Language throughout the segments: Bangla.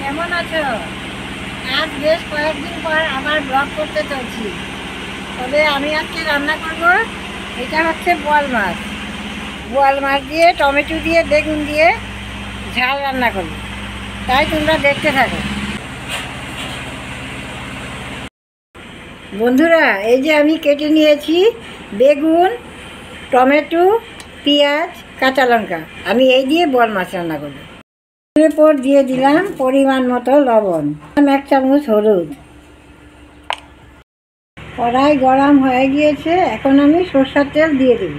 কেমন আছো? আজ বেশ কয়েকদিন পর আবার ব্লগ করতে চলছি। তবে আমি আজকে রান্না করব, এটা হচ্ছে বোয়াল মাছ। বোয়াল মাছ দিয়ে টমেটো দিয়ে বেগুন দিয়ে ঝাল রান্না করব, তাই তোমরা দেখতে থাকো। বন্ধুরা, এই যে আমি কেটে নিয়েছি বেগুন, টমেটো, পেঁয়াজ, কাঁচা লঙ্কা। আমি এই দিয়ে বোয়াল মাছ রান্না করব। এরপর দিয়ে দিলাম পরিমাণ মতো লবণ, 1 চামচ হলুদ। কড়াই গরম হয়ে গিয়েছে, এখন আমি সরষের তেল দিয়ে দেব।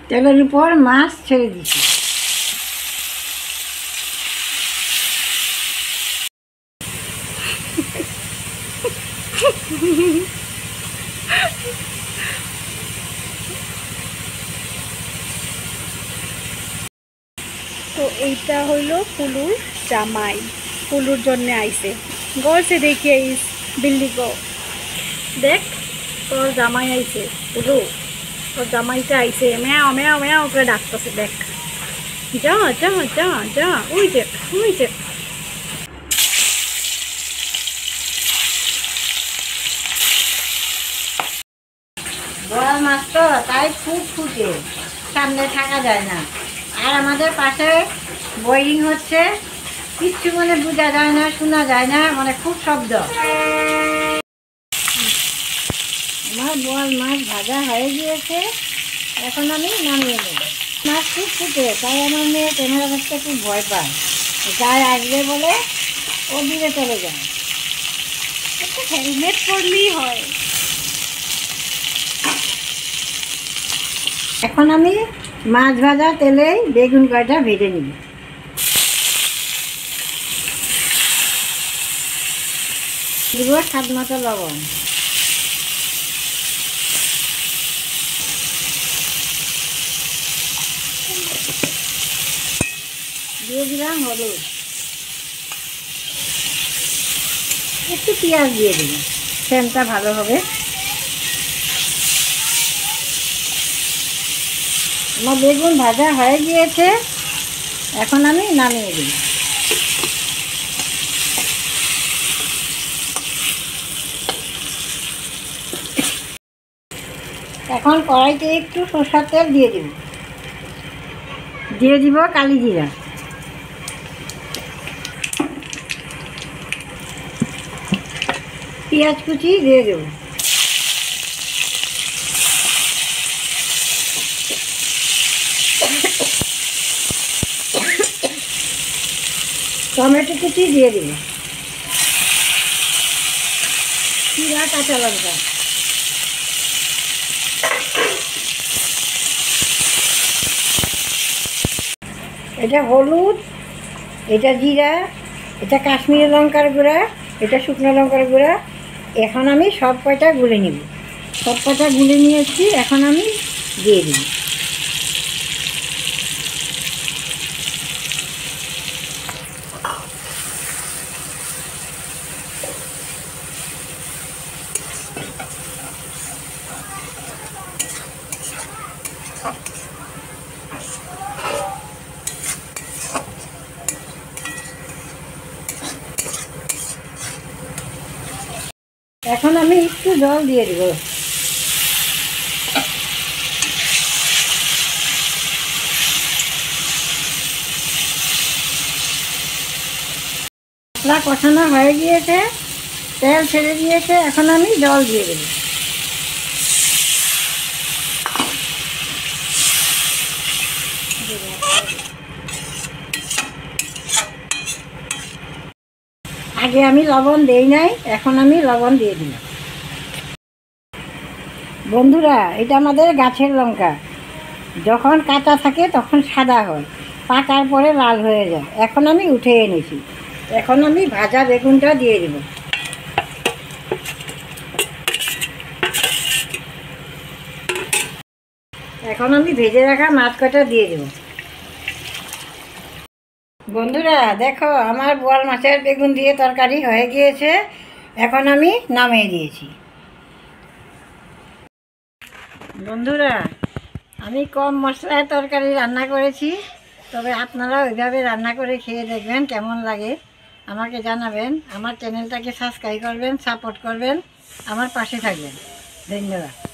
তেলের উপর মাছ ছেড়ে দিচ্ছি। তো এইটা হইলো ফুলুর জামাই, ফুলুর জন্য আইছে গড়ছে দেখি আইস দিল্লি গো। দেখ তোর জামাই আইছে ফুলু, তোর জামাইটা আইছে, ম্যাও ম্যাও ম্যাও করে ডাকতেছে। দেখ যা যা যা যা, ওই যে ওই যে। বোয়াল মাছ তো তাই খুব ফুটে, সামনে থাকা যায় না। আর আমাদের পাশে বোয়িং হচ্ছে, কিচ্ছু বোঝা যায় না, শোনা যায় না, খুব শব্দ। আমার বোয়াল মাছ ভাজা হয়ে গিয়েছে, এখন আমি নামিয়ে নেব। মাছ খুব ফুটে, তাই আমার মেয়ে ক্যামেরা করতে খুব ভয় পায়। গায়ে আসবে বলে ও দূরে চলে যায়। একটা হেলমেট পরলেই হয়। এখন আমি মাছ ভাজা তেলেই বেগুন কয়টা ভেজে নিব। দিব স্বাদ মতো লবণ, দিয়ে দিলাম হলুদ, একটু পেঁয়াজ দিয়ে দিব, সেন্টটা ভালো হবে। আমার বেগুন ভাজা হয়ে গিয়েছে, এখন আমি নামিয়ে দিই। এখন কড়াইতে একটু সরষের তেল দিয়ে দিব, দিয়ে দিব কালি জিরা, পেঁয়াজ কুচি দিয়ে দেব, টমেটো কুচি দিয়ে দেব, জিরা, কাঁচা লঙ্কা, এটা হলুদ, এটা জিরা, এটা কাশ্মীরি লঙ্কার গুঁড়া, এটা শুকনো লঙ্কার গুঁড়া। এখন আমি সব কয়টা গুলে নিব। সব কয়টা গুলে নিয়েছি, এখন আমি দিয়ে দিই। এখন আমি একটু জল দিয়ে দেব। মশলা কষানো হয়ে গিয়েছে, তেল ছেড়ে দিয়েছে, এখন আমি জল দিয়ে দেব। আগে আমি লবণ দেই নাই, এখন আমি লবণ দিয়ে দিলাম। বন্ধুরা, এটা আমাদের গাছের লঙ্কা। যখন কাঁচা থাকে তখন সাদা হয়, পাকার পরে লাল হয়ে যায়। এখন আমি উঠে এনেছি, এখন আমি ভাজা বেগুনটা দিয়ে দেব। এখন আমি ভেজে রাখা মাছ কটা দিয়ে দেব। বন্ধুরা দেখো, আমার বোয়াল মাছের বেগুন দিয়ে তরকারি হয়ে গিয়েছে, এখন আমি নামিয়ে দিয়েছি। বন্ধুরা, আমি কম মশলায় তরকারি রান্না করেছি, তবে আপনারা ওইভাবে রান্না করে খেয়ে দেখবেন কেমন লাগে, আমাকে জানাবেন। আমার চ্যানেলটাকে সাবস্ক্রাইব করবেন, সাপোর্ট করবেন, আমার পাশে থাকবেন। ধন্যবাদ।